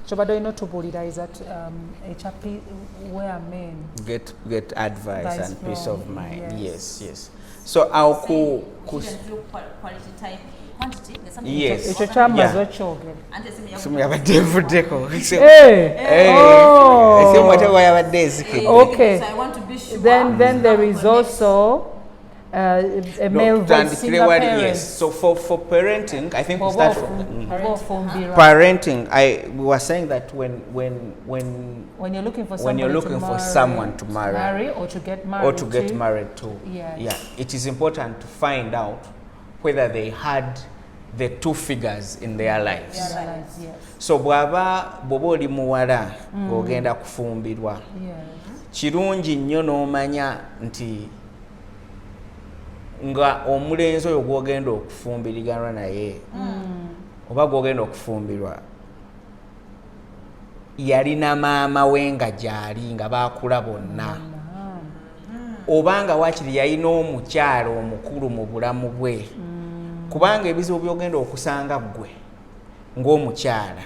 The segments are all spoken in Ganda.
Chobado ino tubulira is that a chappy where men get advice and from, peace of mind. yes. Yes. So I'll quality time quantity. Yes. Echo kyamaze okyogera. Some have a devil deco. Okay. So I want to be sure. Then there is also a male voice single parent. Yes. So for parenting, I think we start from parenting. we were saying that when you're looking for someone to marry or to get married to, yes. yeah, it is important to find out whether they had the two figures in their lives. Yes. So bwaba oli muwala ng'ogenda kufumbirwa, kirungi nnyo n'omanya nti nga omulenzi oyo gw'ogenda okufumbiriganwa naye oba gw'ogenda okufumbirwa yalina maama we nga gy'ali nga baakula bonna, obanga wakiri yalina omukyala omukulu mu bulamu bwe, kubanga ebizibu by'ogenda okusanga ggwe ng'omukyala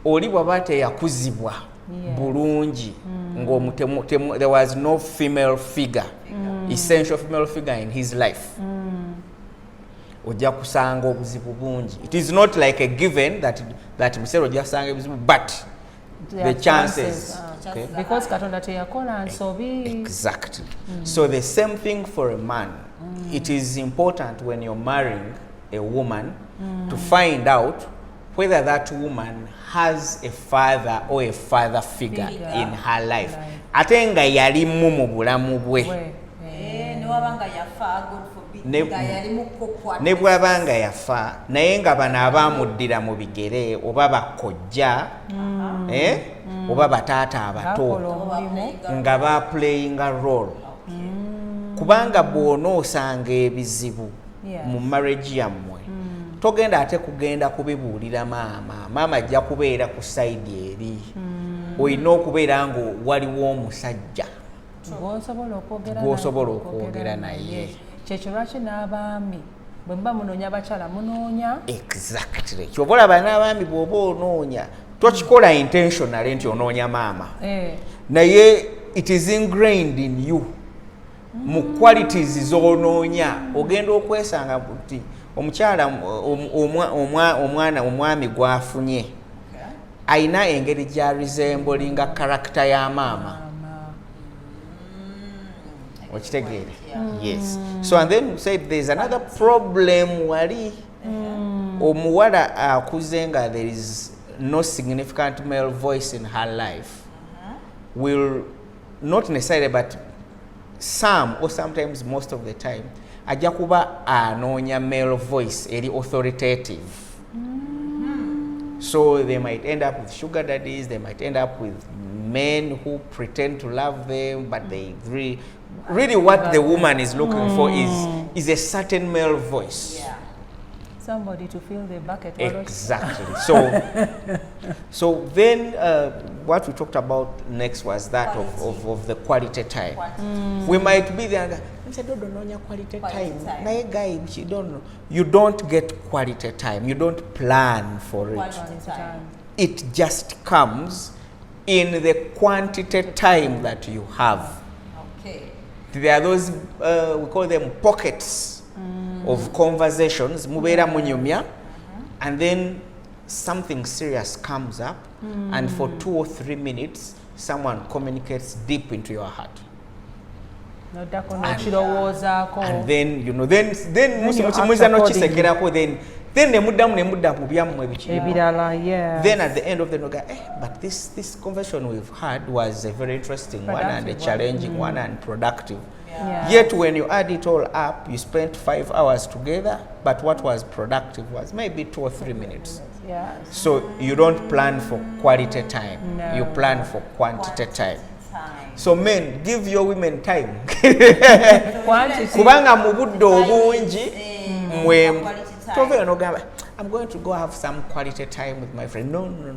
oli bw'aba teyakuzibwa bulungi, there was no female figure, essential female figure in his life, ojja kusanga obuzibu bungi. It is not like a given that musero ojja kusanga ebizibu, but the chances okay. Because katonda teyakola nsobi. Exactly. So the same thing for a man. It is important when you're marrying a woman to find out whether that woman has a father or a father figure in her life. Ate nga yalimu mu bulamu bwe. Ne bw'abanga yafa naye nga bano abamuddira mu bigere oba bakojja oba bataata abato nga ba playing a role. Kubanga bw'onoosanga ebizibu mu marriage yammwe togenda ate kugenda kubibuulira maama ajja kubeera ku side eri, olina okubeera nga waliwo omusajja gw'osobola okwogera naye. Kyekyo lwaki n'abaami bwe muba munoonya abakyala munoonya exactly. Ky'oba olaba n'abaami bw'oba onoonya tokikola intentionally nti onoonya maama, naye it is ingrained in you mu qualities z'onoonya. Ogenda okwesanga nti omukyala omwami gwafunye ayina engeri gya resemblinga character ya maama. Okitegeere? Yes. So and then we said there's another problem wali omuwala akuze nga there is no significant male voice in her life will not necessarily but some or sometimes most of the time ajja kuba anoonya male voice eri authoritative. So they might end up with sugar daddies, they might end up with men who pretend to love them, but they really what the woman is looking for is a certain male voice. Yeah. Somebody to fill the bucket. Exactly. So then what we talked about next was that of the quality time. We might be there. Don't know quality time. Naye guy, you don't know. You don't get quality time. You don't plan for it. It just comes in the quantity time that you have. Okay. There are those we call them pockets of conversations. Mubeera munyumya, and then something serious comes up, and for 2 or 3 minutes, someone communicates deep into your heart. And then then ne muddamu mu byammwe ebirala. Then at the end of the day, but this conversation we've had was a very interesting one and a challenging one and productive. Yet when you add it all up, you spent 5 hours together, but what was productive was maybe 2 or 3 minutes. So you don't plan for quality time, you plan for quantity time. So men, give your women time. Kubanga mu budde obungi I'm going to go have some quality time with my friend. No.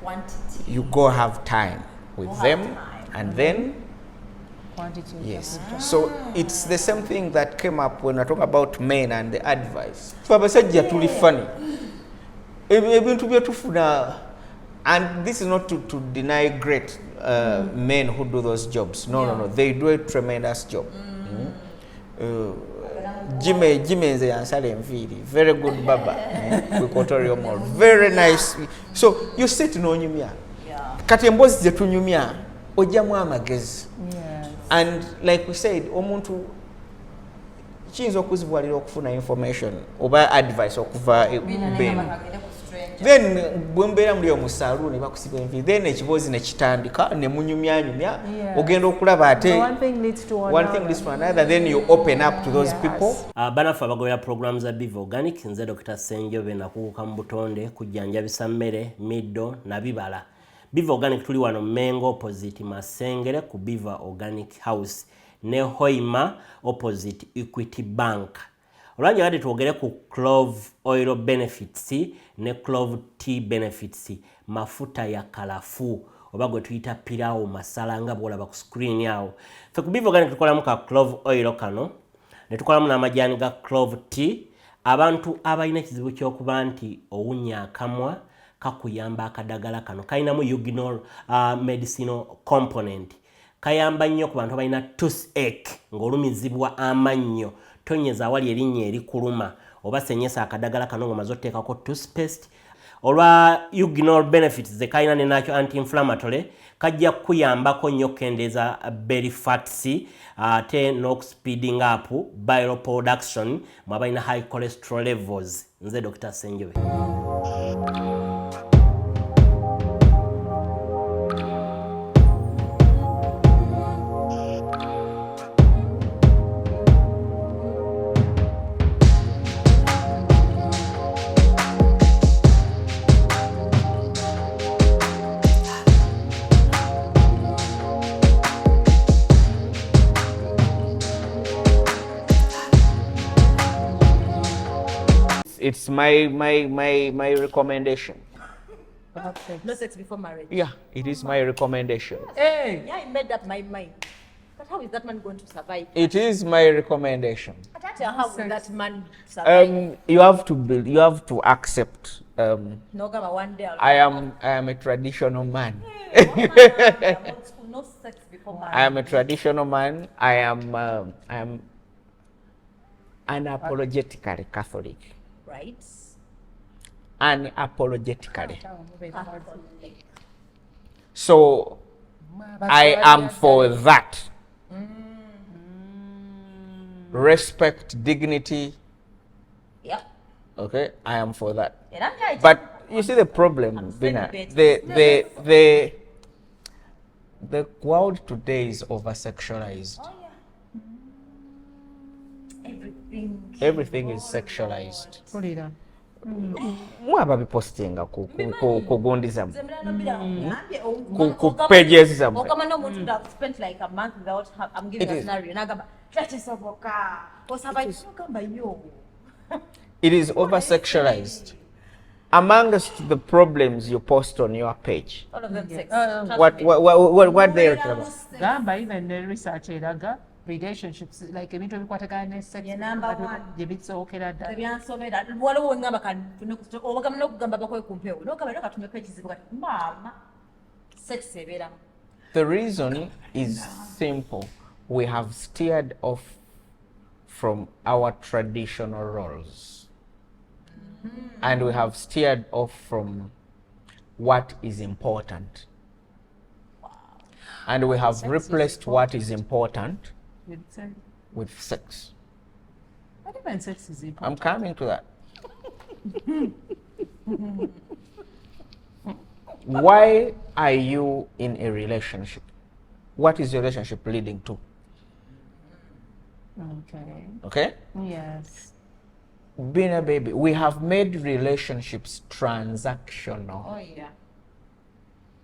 Quantity. You go have time with them and then quantity. Yes. So it's the same thing that came up when I talk about men and the advice. So Abasaja tuli funny. ebintu byetufuna, and this is not to deny great men who do those jobs. No, they do a tremendous job. Jimmy nze yansala enviiri, very good baba. Equatorial Mall, very nice. So you sit n'onyumya. Kati emboozi zetunyumya ojjamu amagezi. And like we said, omuntu kiyinza okuzibwalira okufuna information oba advice okuva bemu. Then bwe mbeera muli omu saloon bakusiba enviiri, then ekiboozi ne kitandika ne munyumyanyumya, ogenda okulaba ate one thing leads to another, then you open up to those people. Banafu abagobera program za Biva Organic, nze Dr. Senjobe nakuuka mu butonde kujjanjabisa mmere, middo na bibala. Biva Organic tuli wano Mengo opposite Masengere ku Biva Organic House ne Hoima opposite Equity Bank. Olwanja kati twogere ku clove oil benefits ne clove tea benefits, mafuta ya kalafu oba gwe tuyita pilau masala nga bwolaba ku screen yawo. Fe ku Biva Organic tukolamu ka clove oil kano ne tukolamu n'amajani ga clove tea. Abantu abalina ekizibu ky'okuba nti owunya akamwa kakuyamba akadagala kano kalinamu eugenol medicinal component. Kayamba nnyo ku bantu abalina toothache ng'olumizibwa amannyo, tonyeza awali erinnya erikuluma oba senyesa akadagala kano ng'omaze otteekako toothpaste. Olwa eugenol benefits ze kalina ne nakyo anti-inflammatory, kajja kuyambako nnyo kendeeza belly fats ate n'okuspeeding up bile production mwabalina high cholesterol levels. Nze Dr. Senjobe. It's my recommendation. No sex before marriage. Yeah, it is my recommendation. Hey, yeah, I made up my mind. But how is that man going to survive? It is my recommendation. How will that man survive? You have to accept. No, one day I am a traditional man. No sex before marriage. I am a traditional man. I am unapologetically Catholic. Right. Unapologetically. So I am for that. Respect, dignity. Yeah. Okay, I am for that. Yeah, But you see the problem, Bina, the world today is over-sexualized. Oh, yeah. Everything is sexualized. Mwaba bipostinga ku gundi zamu. Ku pages zamu. Spent like a month without I'm giving a scenario. Nagamba it is over-sexualized. Amongst the problems you post on your page, all of them sex. What they are talking about? Gamba even the research eraga relationships like ebintu ebikwatagana ne sex gye bisookera ddala. Ebyansobera waliwo ngamba obagamba n'okugamba bakoye ku mpewo n'okugamba katumeko ekizibu kati maama sex ebeera. The reason is simple. We have steered off from our traditional roles. And we have steered off from what is important. And we have replaced what is important with sex. What even sex is important? I'm coming to that. Why are you in a relationship? What is your relationship leading to? Okay. Okay? Yes. Being a baby, we have made relationships transactional. Oh yeah.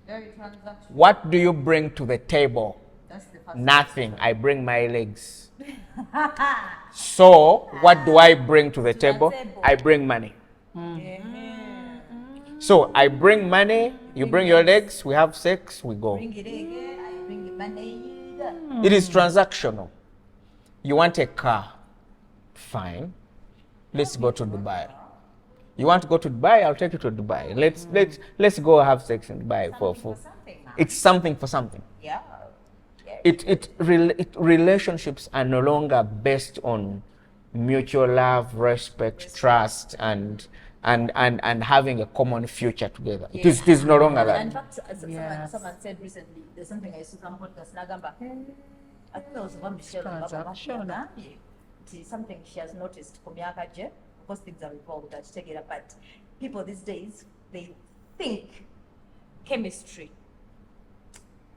Very transactional. What do you bring to the table? That's the first. Nothing. I bring my legs. So, what do I bring to the table? I bring money. So, I bring money, you bring your legs, we have sex, we go. Bring it again, I bring the money. It is transactional. You want a car? Fine. Let's go to Dubai. You want to go to Dubai? I'll take you to Dubai. Let's go have sex in Dubai for something now. It's something for something. Yeah. Relationships are no longer based on mutual love, respect, trust, and having a common future together. Yeah. It is no longer that. In fact, someone said recently, there's something I saw on podcast, Nagamba. I think it was one Michelle Nagamba. It's something she has noticed from Yakaje. Of course, things are evolved that take it up, but people these days, they think chemistry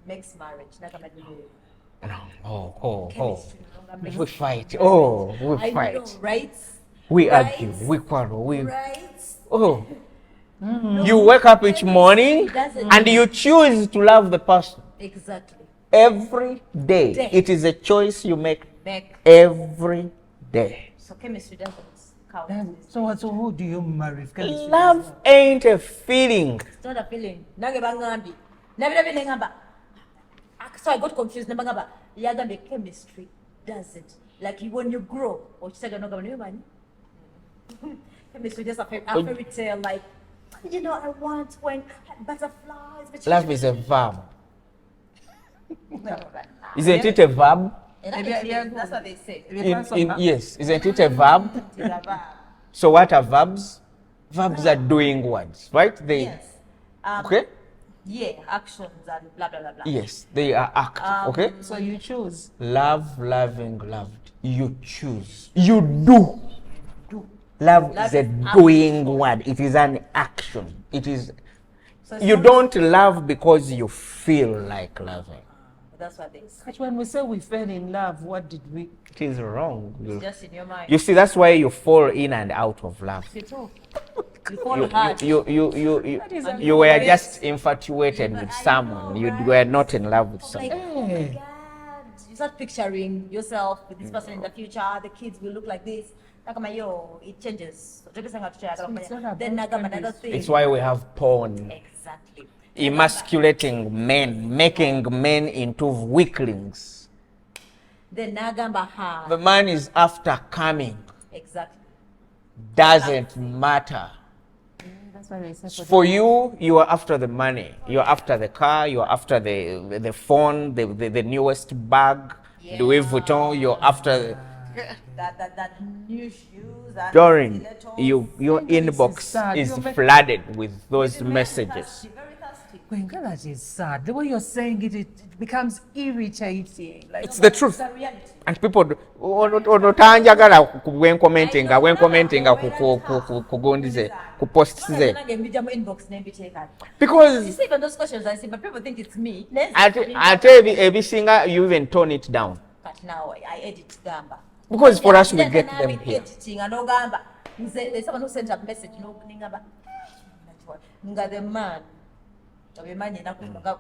makes marriage. We fight. Oh, we fight. I know, right? We Right? argue. We quarrel. Right? You wake up each morning and you choose to love the person. Exactly. Every day. It is a choice you make Make. every day. So chemistry doesn't count. So who do you marry if chemistry Love ain't a feeling. It's not a feeling. Nange bangambi. Nabi nengamba. So I got confused. Nabangamba. Yagambe chemistry doesn't. Like when you grow, or chitaga no gamba nyumani. Chemistry just a fairy tale. Like, you know, I want when butterflies. Love is a verb. No. Isn't it a verb? That's what they say. Yes, isn't it a verb? It's a verb. So what are verbs? Verbs are doing words, right? They Yes. okay? Yeah, actions and blah blah blah blah. Yes, they are act. Okay? So you choose. Love, loving, loved. You choose. You do. Love is a doing word. It is an action. It is. So You don't love because you feel like loving. That's what they say. But when we say we fell in love, what did we? It is wrong. It's just in your mind. You see, that's why you fall in and out of love. You fall hard. You were just infatuated with someone. You were not in love with Like, someone. oh my God. You start picturing yourself with this person in the future. The kids will look like this. It changes. Then another thing. It's why we have porn. Exactly. Emasculating men, making men into weaklings. Then Nagamba hard. The man is after coming. Exactly. Doesn't matter. That's why they say For you, you are after the money. You are after the car. You are after the phone, the newest bag, Louis Vuitton. You're after. That new shoes. That Doreen, stilettos. your inbox sad. is You're making- flooded with those Very messages. thirsty, very thirsty. Gwenga, that is sad. The way you're saying it, it becomes irritating. Like, It's the truth. It's a reality. And people onotanjagala wenkomentinga kugundize kupostize because You see, even those questions I see, but people think it's me. ate ebisinga you even tone it down But now I edit Gamba. because for us we get them here. Editing and no Gamba. There's someone who sent a message, you know, Ningamba. Nga the man. The man you know,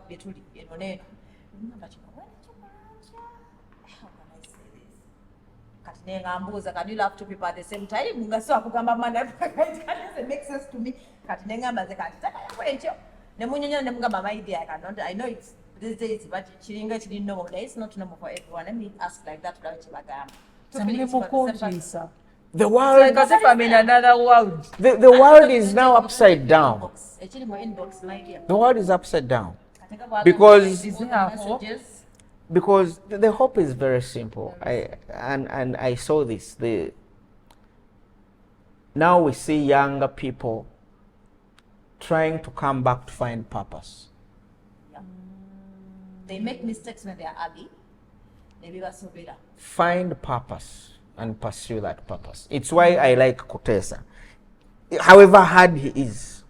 betuli, you know, name. How can I say this? Katinenga ambuza, can you love two people at the same time? Munga so akugamba man, it doesn't make sense to me. Katinenga ambaze katitaka yakwencho. Nemunyonya nemugamba my idea, I know it's these days, but chiringa chiri normal. It's not normal for everyone. Let me ask like that without chibagamba. The like world, as if I'm in another world. the world is now upside down. Inbox, my dear. The world is upside down because the hope is very simple. I saw this. Now we see younger people trying to come back to find purpose. They make mistakes when they are early. Maybe that's so better. Find purpose and pursue that purpose. It's why I like Kutesa. However hard he is,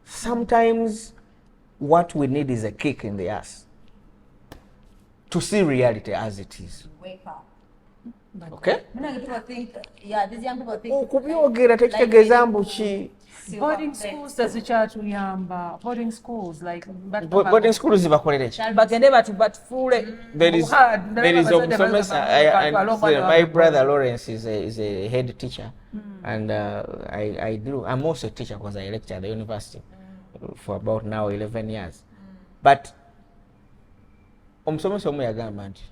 sometimes what we need is a kick in the ass to see reality as it is. Wake up. Okay? Many people think, yeah, these young people think. Okubyogera tekitegeeza mbu ki. Boarding schools tezikyatuyamba. Boarding schools like Boarding schools zibakolera ki? bagende batufuule There is omusomesa. My brother Lawrence is a head teacher, and I'm also a teacher because I lecture at the university for about now 11 years. But omusomesa omu yagamba nti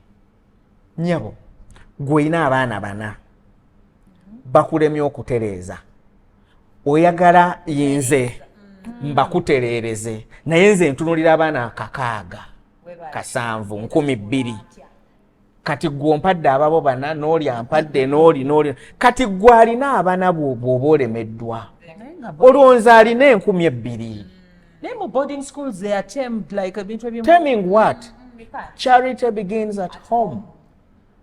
nyabo gw'olina abaana bana bakulemye okutereeza oyagala yenze mbakutereereze naye nze ntunulira abaana akakaaga kasanvu 2,000 kati gwe ompadde ababo bana n'oli ampadde n'oli kati gwe alina abaana bw'oba olemeddwa olwonzi alina 2,000. naye mu boarding schools they are termed like ebintu ebimu Terming what? Charity begins at home.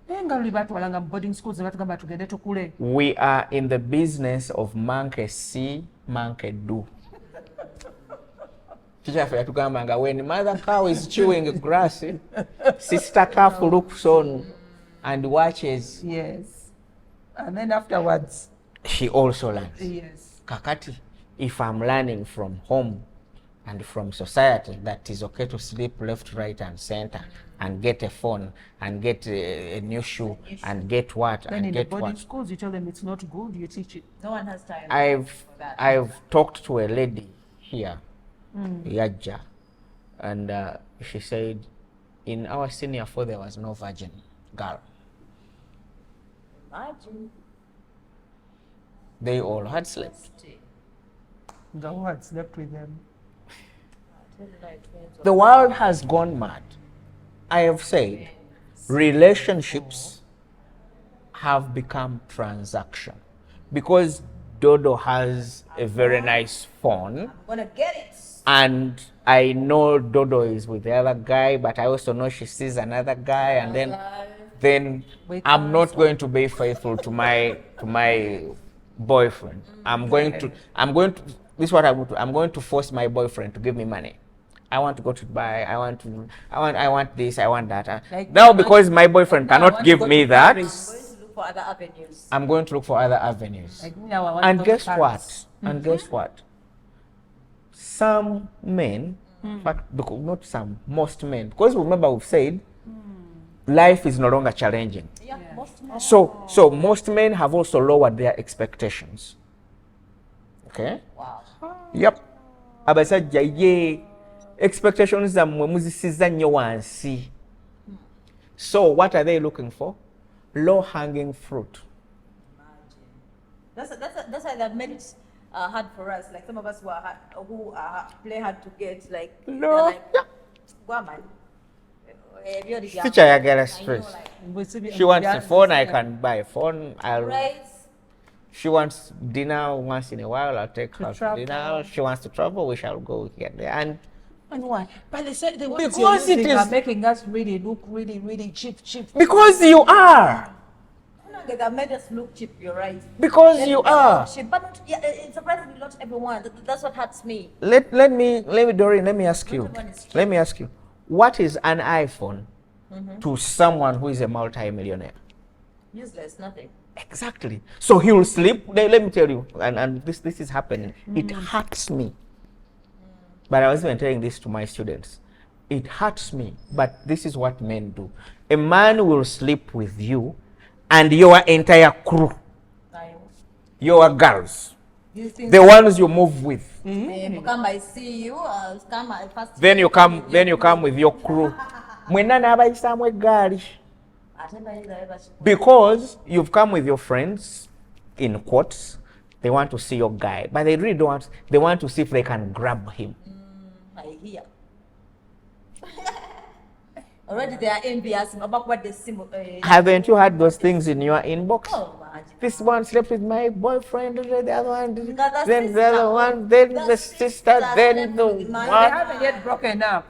naye nga luli batwalanga mu boarding schools ne batugamba tugende tukule. We are in the business of monkey see, monkey do. Teacher yatugambanga, when mother cow is chewing grass, sister calf looks on and watches. Yes. And then afterwards, She also learns. yes. Kakati, if I'm learning from home and from society that is okay to sleep left, right, and center, and get a phone, and get a new shoe, and get what, Then and in the get boarding what. schools, you tell them it's not good, you teach it. No one has time. I've talked to a lady here, Yajja, and she said, in our senior 4 there was no virgin girl. Imagine. They all had slept. The who had slept with them. The world has gone mad. I have said relationships have become transaction because Dodo has a very nice phone. I'm gonna get it. And I know Dodo is with the other guy, but I also know she sees another guy, and then I'm not going to be faithful to my boyfriend. I'm going to this is what I'm going to force my boyfriend to give me money. I want to go to Dubai. I want this. I want that. Like, now because my boyfriend cannot give me that, I'm going to look for other avenues. I'm going to look for other avenues. Like, now I want to And go to guess Paris. what? And guess what? Some men, in fact, not some, most men, because remember we've said life is no longer challenging. Yeah, most men. So most men have also lowered their expectations. Okay? Wow. Yep. Abasaja ye expectations zammwe muzisiza nnyo wansi. So what are they looking for? Low hanging fruit. That's why they've made it hard for us. Like some of us who play hard to get. Like No. they're like, "Go man." Teacher yagala stress. She wants a phone, I can buy a phone. Right. She wants dinner once in a while, I'll take her to travel. dinner. She wants to travel, we shall go here and there. And why? But they said the ones Because you're it using is- are making us really look really cheap. because you are. They made us look cheap. You're right. Because They you made us are. look cheap, but not, yeah, it's surprisingly not everyone. That's what hurts me. Let me Doreen, let me ask you. everyone is cheap. Let me ask you. What is an iPhone to someone who is a multi-millionaire? Useless, nothing. Exactly. So he will sleep. Let me tell you, and this is happening. It hurts me. But I was even telling this to my students. It hurts me, but this is what men do. A man will sleep with you and your entire crew, your girls, You think the ones you move with. Mukambwe, I see you. Come, I first. Then you come with your crew. Mwenna n'abayisaamu eggaali. Because you've come with your friends, in quotes, they want to see your guy, but they really don't want, they want to see if they can grab him. I hear. Already they are envious about what they see. Haven't you had those things in your inbox? Oh, man. This one slept with my boyfriend, the other one, the then the other sister. one, then The the sister sister, then slept the with my- They one. haven't yet broken up.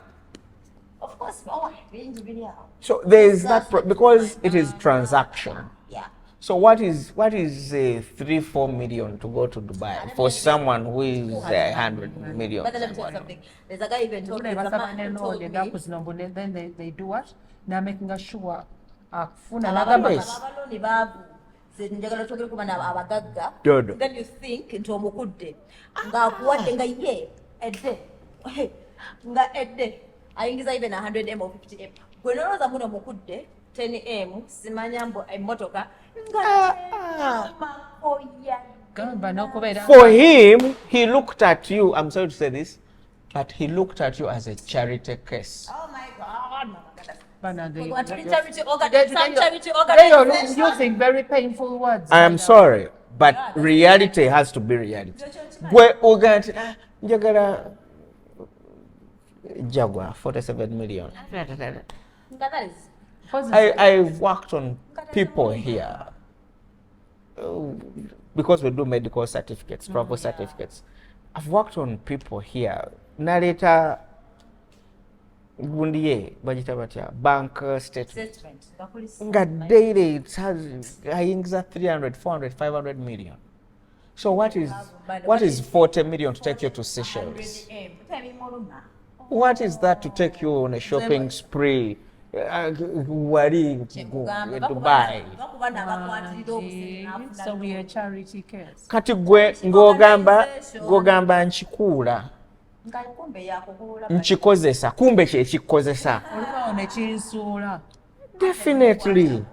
Of course. Oh, really. So there is that, because it is transaction. Yeah. So what is 3-4 million to go to Dubai for someone who is 100 million? But let me tell you something. There's a guy even told me. There's a man who told me. Then they do what? Now making sure akufuna Yes. Abaloni baavu. Nze njagala twogere ku bana abagagga. Dodo. Then you think nti omukudde ng'akuwadde nga ye edde nga edde ayingiza even 100M or 50M. Gwe nolowooza muno omukudde 10M simanya mbu emmotoka nga makoya. gamba n'okubeera For him, he looked at you, I'm sorry to say this, but he looked at you as a charity case. Oh my God. banage. We want to be They charity are organization. using very painful words. I am sorry. but reality has to be reality. Gwe uganti njagala Jaguar 47 million. I've worked on people here because we do medical certificates, travel certificates. I've worked on people here. Narita Gundiye, Bajitabatia, bank statement. Nga daily it has I 300, 400, 500 million. So what is 40 million to take you to Seychelles? What is that to take you on a shopping spree? Dubai. So we are charity case. Kati gwe ngogamba nchikula. Nchikozesa. Kumbe kye chikozesa. Definitely.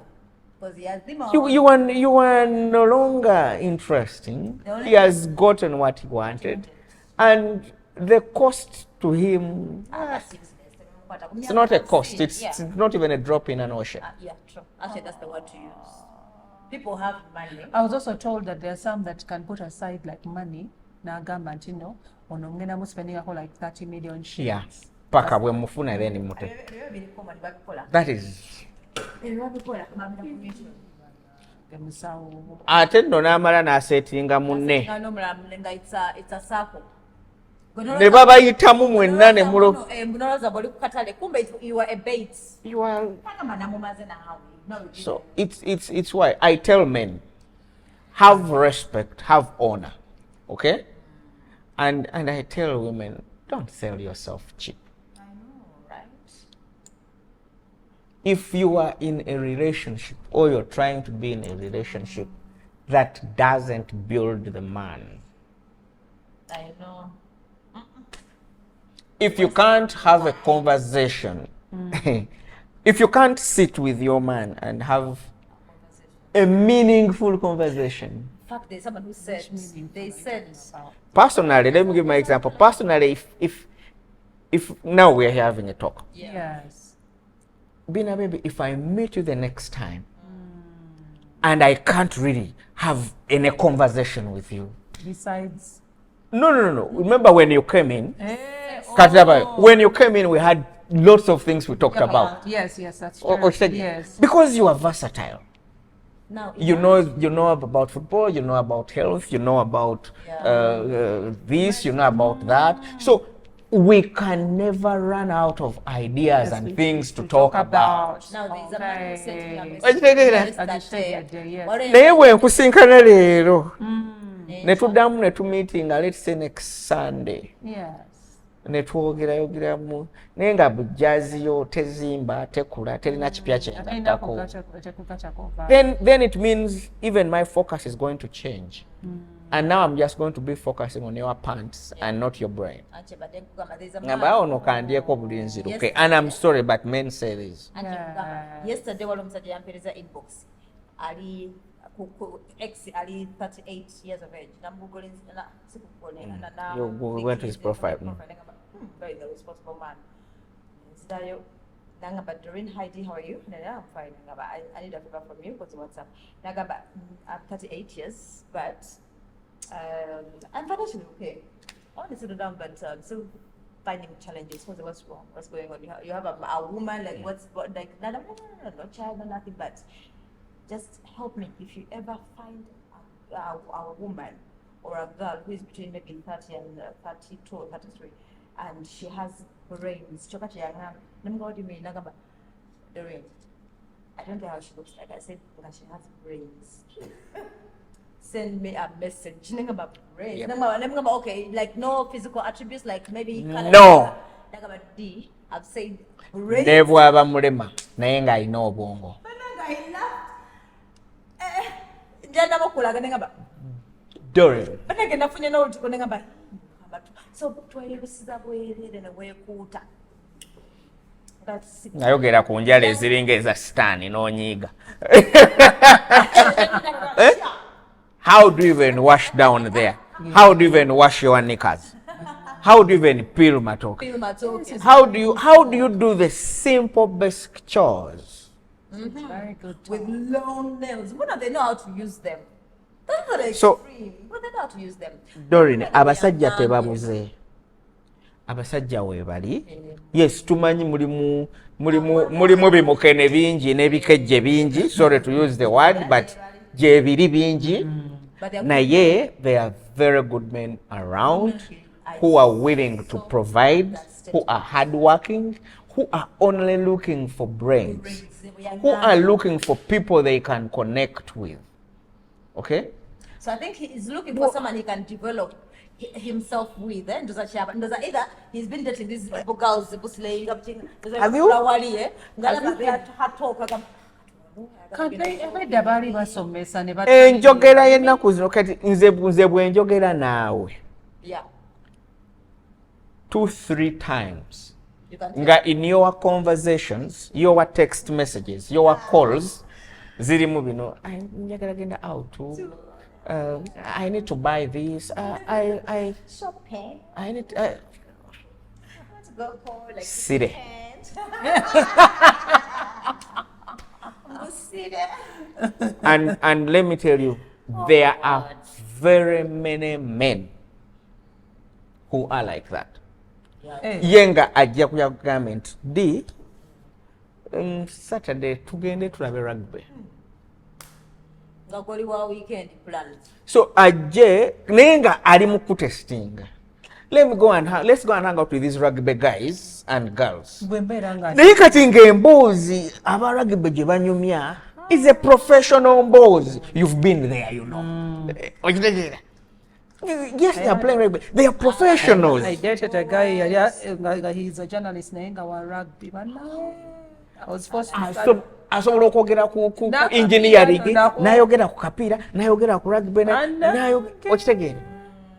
You are no longer interesting. He has gotten what he wanted. And the cost to him, it's not a cost. It's not even a drop in an ocean. Yeah, true. Actually, that's the word to use. People have money. I was also told that there are some that can put aside like money. Nagamba ntino onongena mu spending like 30 million shillings. Yeah. Paka bwe mufuna then mute. That is. Ate nno n'amala n'asetinga munne. It's a circle. Ne babayitamu mwenna ne mulo. You are a bait. You are. So it's why I tell men, have respect, have honor, okay? And I tell women, don't sell yourself cheap. I know, right? If you are in a relationship or you're trying to be in a relationship that doesn't build the man, I know. if you can't have a conversation, if you can't sit with your man and have a meaningful conversation. In fact, there's someone who said, they said, personally, let me give my example. Personally, if now we're here having a talk. Yes. Bina baby, if I meet you the next time and I can't really have any conversation with you. Besides? No. Remember when you came in? When you came in, we had lots of things we talked about. Yes, that's true. Yes. Because you are versatile. now You know about football, you know about health, you know about this, you know about that. So we can never run out of ideas and things to talk about. now there's a man who sent me a message Naye bwe nkusinkana leero ne tuddamu ne tumeetinga let's say next Sunday. Yes. Ne twogeramu naye nga bujjazi yo tezimba tekula terina kipya kyengattako. Then it means even my focus is going to change. And now I'm just going to be focusing on your pants and not your brain. Ngamba ono kandyeko bulinzi okay. And I'm sorry but men say this. Yesterday wali omusajja yampereza inbox ali ali 38 years of age. You went to his profile. Very the responsible man. Nangaba Doreen, Heidi, how are you? I'm fine. I need a favor from you. What's WhatsApp? Nagaba, I'm 38 years, but I'm financially okay. I want to settle down, but still finding challenges. What's wrong? What's going on? You have a woman, like no child, no nothing, but just help me. If you ever find a woman or a girl who is between maybe 30 and 32 or 33, and she has brains, what do you mean? Doreen, I don't know how she looks like. I said, because she has brains. Send me a message. Brains. Okay, like no physical attributes, like maybe no. D. I've said brains. Never aba mulema naye nga alina obwongo. Doreen. Nayogera ku njala eziringa eza sitaani n'onyiiga. How do you even wash down there? How do you even wash your knickers? How do you even peel matoke? How do you do the simple basic chores? Very good. With long nails. When do they know how to use them? That's not So- extreme. But they know how to use them. Dorine, abasajja tebabuze. Abasajja weebali. Yes, tumanyi mulimu bimukene bingi n'ebikejje bingi. Sorry to use the word, but gye biri bingi. But they're Naye, there are very good men around who are willing to provide, who are hardworking, who are only looking for brains, who are looking for people they can connect with. Okay? So I think he is looking for someone he can develop himself with. Either he's been dating these girls, Have you? Edda baali basomesa ne Enjogera y'ennaku zino kati nze bwe njogera naawe Yeah. 2-3 times You can nga in your conversations, your text messages, your calls zirimu bino, njagala genda out, I need to buy this, I shopping. need I want to go for like Sire. And let me tell you, there are very many men who are like that. Yenga ajja kuja kugamba nti di Saturday tugende tulabe rugby. weekend plans. So ajje naye nga ali mu kutestinga. Let's go and hang out with these rugby guys and girls. bwe mbeera nga Naye kati ng'emboozi aba rugby gye banyumya is a professional mboozi. You've been there, you know. Okitegeera? Yes, they are playing rugby. They are professionals. I dated a guy he's a journalist naye nga wa rugby banaye I was forced to study. Asobola okwogera ku N'akapiira, engineering, n'ayogera ku kapiira, n'ayogera ku rugby, okitegeera?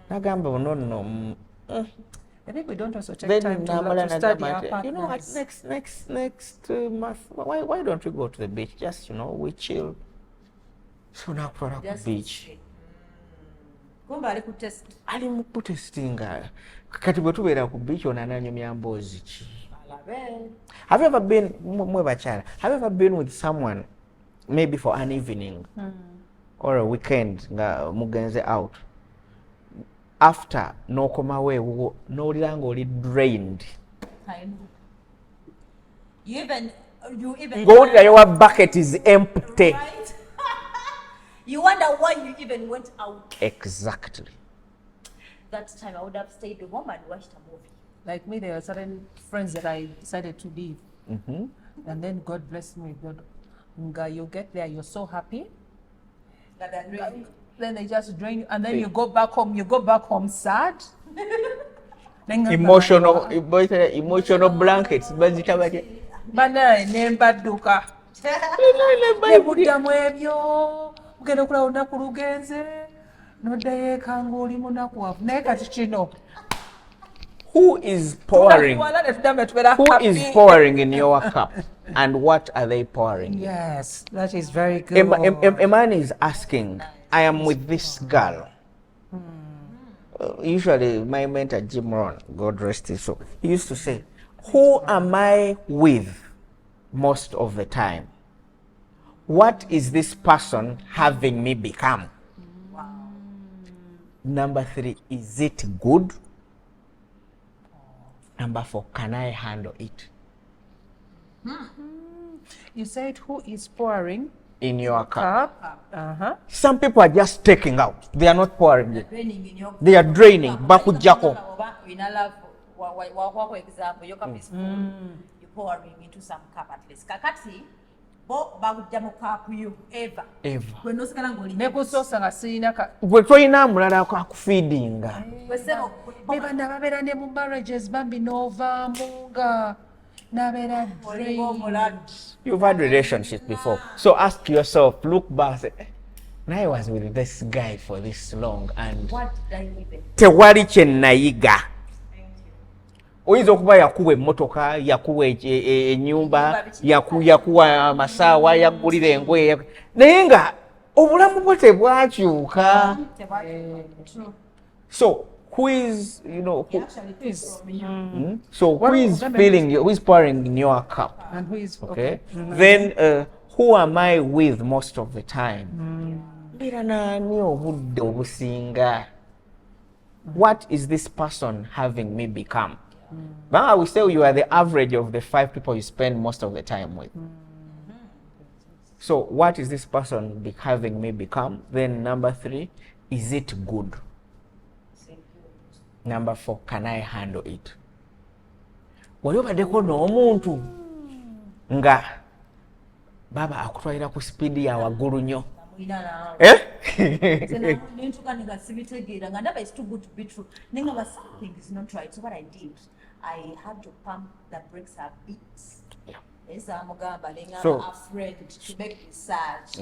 N'agamba no. I think we don't also take Then time to study our you know what, partners. next month, why don't we go to the beach? Just, we chill. So now for the beach. Kumba ali kutest. Ali mu kutestinga. Kati bwe tubeera ku beach onananyumya mboozi ki? Have you ever been, have you ever been with someone, maybe for an evening or a weekend, nga mugenze out? After n'okomawo ewuwo n'owulira ng'oli drained. You even Ng'owulira your bucket is empty. right? You wonder why you even went out. Exactly. That time I would have stayed home and watched a movie. Like me, there are certain friends that I decided to leave. And then God blessed me with God. Nga, you get there, you're so happy. That they're really Then they just drain you. And then you go back home sad. Then Emotional blankets. Bazita batya? Banaye ne mbadduka. Ne buddamu ebyo. Mugenda okulaba olunaku lugenze. N'oddayo eka ng'oli munakuwavu. Naye kati kino. Who is pouring? Who is Who pouring in your cup? And what are they pouring? Yes, that is very good. A man is asking, I am with this girl. Usually my mentor Jim Rohn, God rest his soul, he used to say, who am I with most of the time? What is this person having me become? Number 3, is it good? Number 4, can I handle it? You said who is pouring In your cup. cup? Some people are just taking out. They are not pouring it. draining in your They are draining. Bakujako. in a love for example, your cup is full. You pouring into some cup at least. Kakati bo bagujja mu cup you ever. Gwe nosigala ng'oli Ne kusoosa nga sirina ka. Gwe toyina mulala akufeedinga. Gwe sebo Ne bana babeera ne mu marriages bambi n'ovaamu nga nabeera drained. You've had relationships before. So ask yourself, look back, say, I was with this guy for this long and what did I even tewali kye nayiga. Oyinza okuba yakuwa emmotoka, yakuwa ennyumba, yakuwa amasaawa, yaggulira engoye, naye nga obulamu bwe tebwakyuka. So who is, so who is who is pouring in your cup? And who is Okay. Then who am I with most of the time? Mbira nani obudde obusinga. What is this person having me become? Now we say you are the average of the 5 people you spend most of the time with. So what is this person having me become? Then number 3, is it good? Number 4, can I handle it? Wali obaddeko n'omuntu nga baba akutwalira ku speed ya waggulu nnyo. It's too good to be true. Something is not right. So what I did, I had to pump the brakes a bit. Yes, I'm afraid to make research.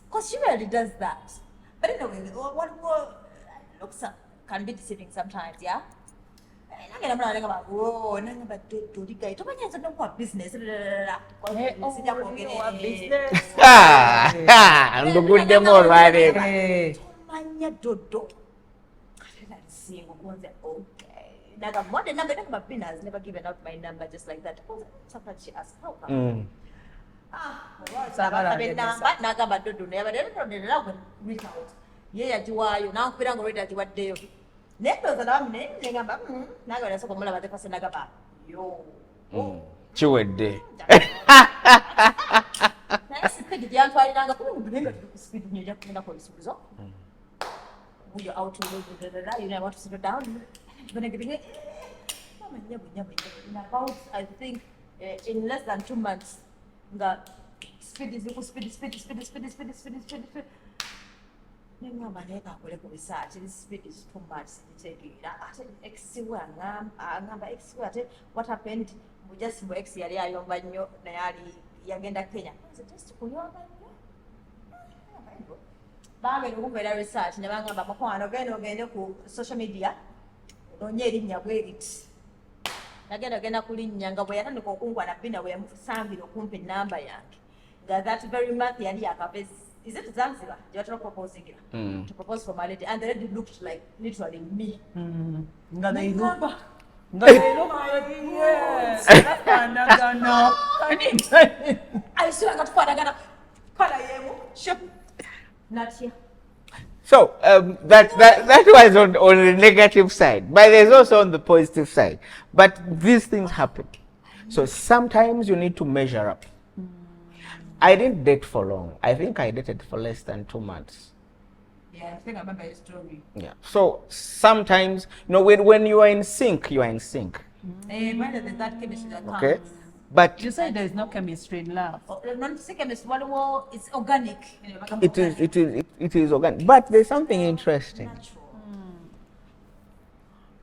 Because she really does that. But anyway, what looks can be deceiving sometimes, yeah? Business. What the number has never given out my number just like that. Sometimes she asks, how come? Chiwedde. You're out to you know, want to sit down. About, I think, in less than 2 months, the speed is speed. Research. This speed is too much. What happened? We just X area yombanyo na yali yagenda Kenya. Just Banga ngumvera research ne banga bamukwano ogenda ku social media onye erinnya bwerit nagenda kulinnya nga bwe yatandika okungwa na bina bwe yamusambira okumpa enamba yange nga that very month yali yakapezi. Is it Zanzibar? They were proposing it to propose for my lady, and the lady looked like literally me. Yes. I swear I got Padagana. Not here. So that was on the negative side, but there's also on the positive side. But these things happen. So sometimes you need to measure up. I didn't date for long. I think I dated for less than 2 months. Yeah, I think I remember your story. Yeah. So sometimes, you know, when you are in sync, you are in sync. That chemistry that comes. Okay. But you say there is no chemistry in love. Chemistry, it's organic. It is organic. But there's something interesting.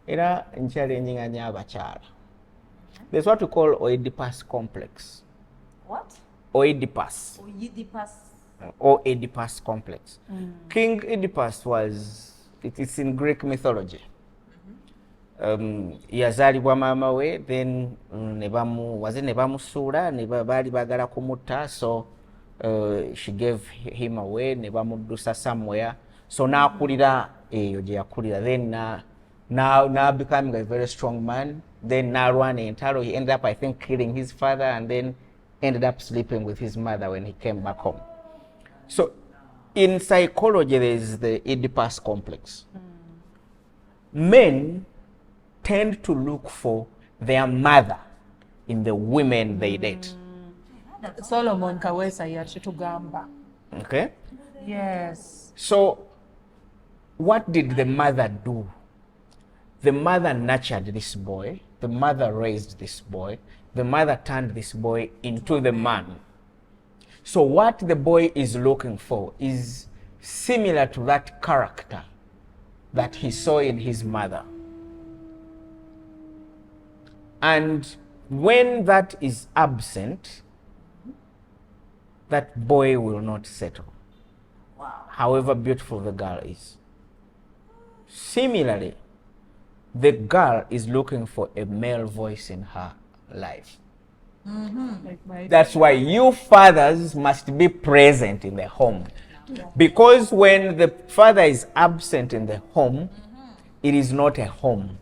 Era challenging Abachala. There's what we call Oedipus complex. What? Oedipus. Or Oedipus complex. King Oedipus was, it's in Greek mythology. Yazalibwa mama we, then nebamusura bali bagala kumutta, so she gave him away, nebamudusa somewhere, so nakulira eyo gye yakulira, then now becoming a very strong man, then narwana entalo, he ended up, I think, killing his father, and then ended up sleeping with his mother when he came back home. So in psychology there is the Oedipus complex. Men tend to look for their mother in the women they date. Solomon Kawesa yachitugamba. Okay? Yes. So what did the mother do? The mother nurtured this boy. The mother raised this boy. The mother turned this boy into the man. So what the boy is looking for is similar to that character that he saw in his mother. And when that is absent, that boy will not settle. Wow. However beautiful the girl is. Similarly, the girl is looking for a male voice in her life. That's why you fathers must be present in the home. Because when the father is absent in the home, it is not a home.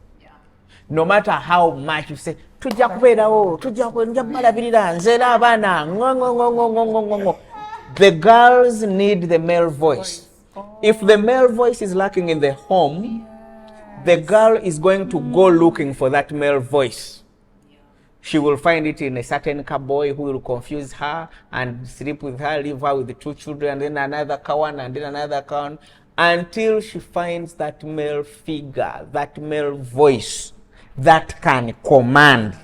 No matter how much you say, tujja kubeerawo tujja kubalabirira nzeera abaana ngo. The girls need the male voice. If the male voice is lacking in the home, the girl is going to go looking for that male voice. She will find it in a certain cowboy who will confuse her and sleep with her, leave her with the 2 children, and then another kawan, and then another kawan, until she finds that male figure, that male voice that can command.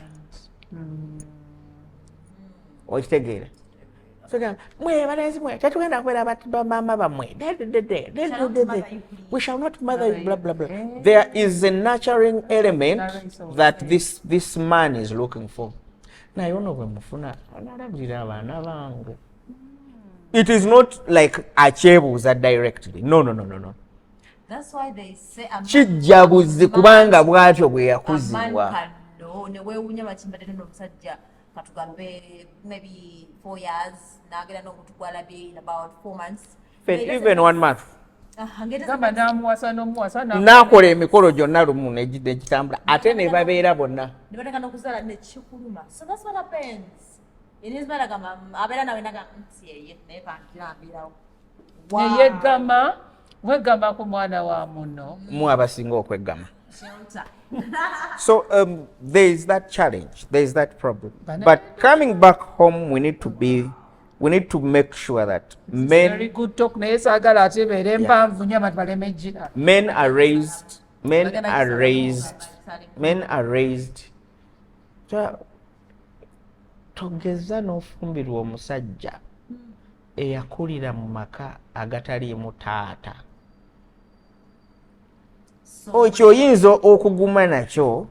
Okitegere? We shall not mother you, blah blah blah. There is a nurturing element that this man is looking for. It is not like achebuza directly. No. That's why they say kijjabuzi kubanga bwatyo bwe yakuzibwa. Maybe 4 years, in about 4 months. Even 1 month. N'amuwasa N'akola emikolo gyonna lumu n'egitambula ate ne babeera bonna. So that's what happens. It is better weggama ku mwana wa muno. Mu abasinga okweggama. So there is that challenge, there is that problem. But coming back home, we need to make sure that men are raised togeza n'ofumbirwa omusajja eyakulira mu maka agataliimu taata. Okyo oyinza okuguma nakyo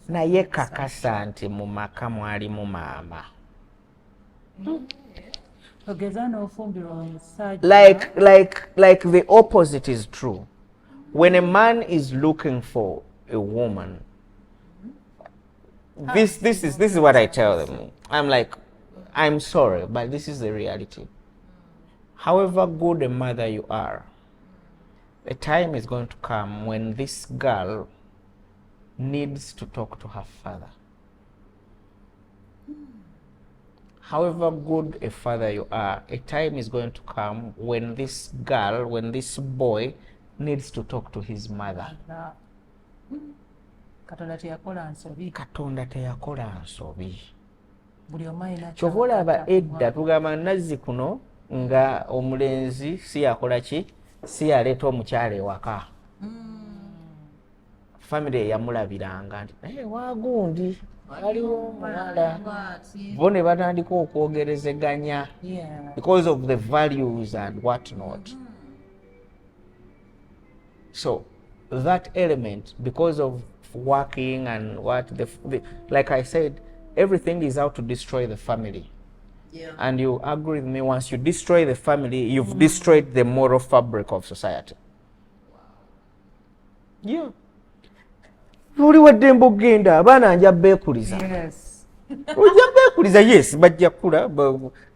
naye kakasa nti mu maka mwalimu maama. Like the opposite is true. When a man is looking for a woman, this is what I tell them. I'm like, I'm sorry, but this is the reality. However good a mother you are, a time is going to come when this girl needs to talk to her father. However good a father you are, a time is going to come when this girl, when this boy needs to talk to his mother. Katonda teyakola nsobi. Kyova olaba edda tugamba nazzi kuno nga omulenzi si yakola ki si yaleeta omukyala ewaka. Family eyamulabiranga nti wagundi waliwo omuwala bo ne batandika okwogerezeganya because of the values and what not. So that element, because of working and what like I said, everything is out to destroy the family. Yeah. And you agree with me, once you destroy the family, you've destroyed the moral fabric of society. Wow. Yeah. Uli wadde mbogenda abaana nja beekuliza. Yes. Ojja beekuliza, yes, bajja kula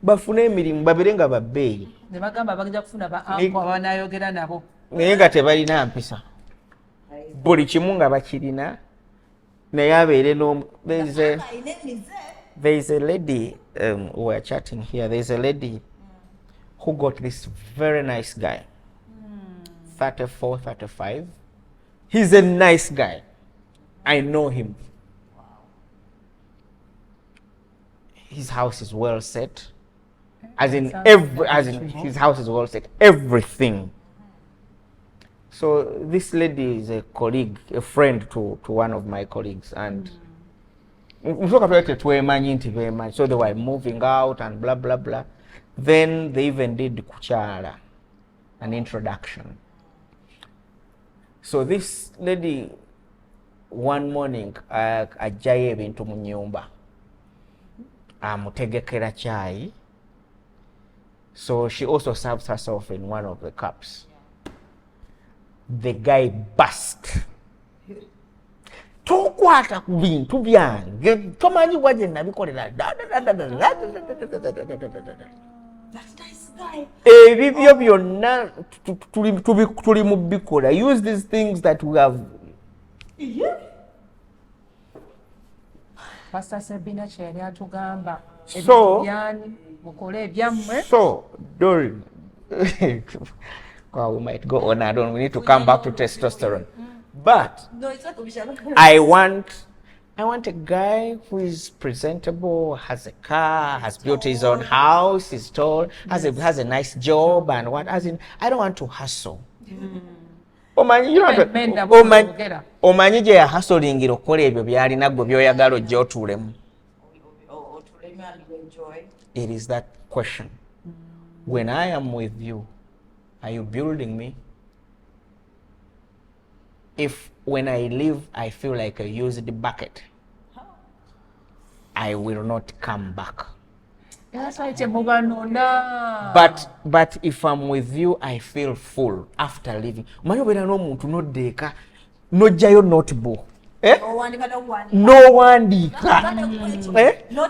bafune emirimu babeere nga babbeeyi. Ne bagamba bagenda kufuna ba anko abanayogera nabo. Naye nga tebalina mpisa. Buli kimu nga bakirina naye abeere there is a lady we are chatting here. There is a lady who got this very nice guy, 34, 35. He's a nice guy. I know him. His house is well set. As in his house is well set. Everything. So this lady is a colleague, a friend to one of my colleagues, and so they were moving out and blah blah blah. Then they even did kuchala, an introduction. So this lady, one morning, ajjayo ebintu mu nyumba, amutegekera chai. So she also serves herself in one of the cups. The guy burst. Tokwata ku bintu byange tomanyi waje nabikolera. That's nice guy. Ebibyo byonna tuli mu bikola. Use these things that we have. Pastor Sabina kye yali atugamba So, mukole ebyammwe. So, Dorin, well, we might go on and on. We need to come back to testosterone. But No, it's not official. I want a guy who is presentable, has a car, has built his own house, is tall, has a nice job, and what? As in, I don't want to hustle. Omanyi gye yahasolingira okukola ebyo by'alina gwe by'oyagala ojja otuulemu. It is that question. When I am with you, are you building me? If when I leave, I feel like a used bucket, I will not come back. But if I'm with you, I feel full after leaving. Manyo bera no muntu no deka no jayo notebook. No wandika.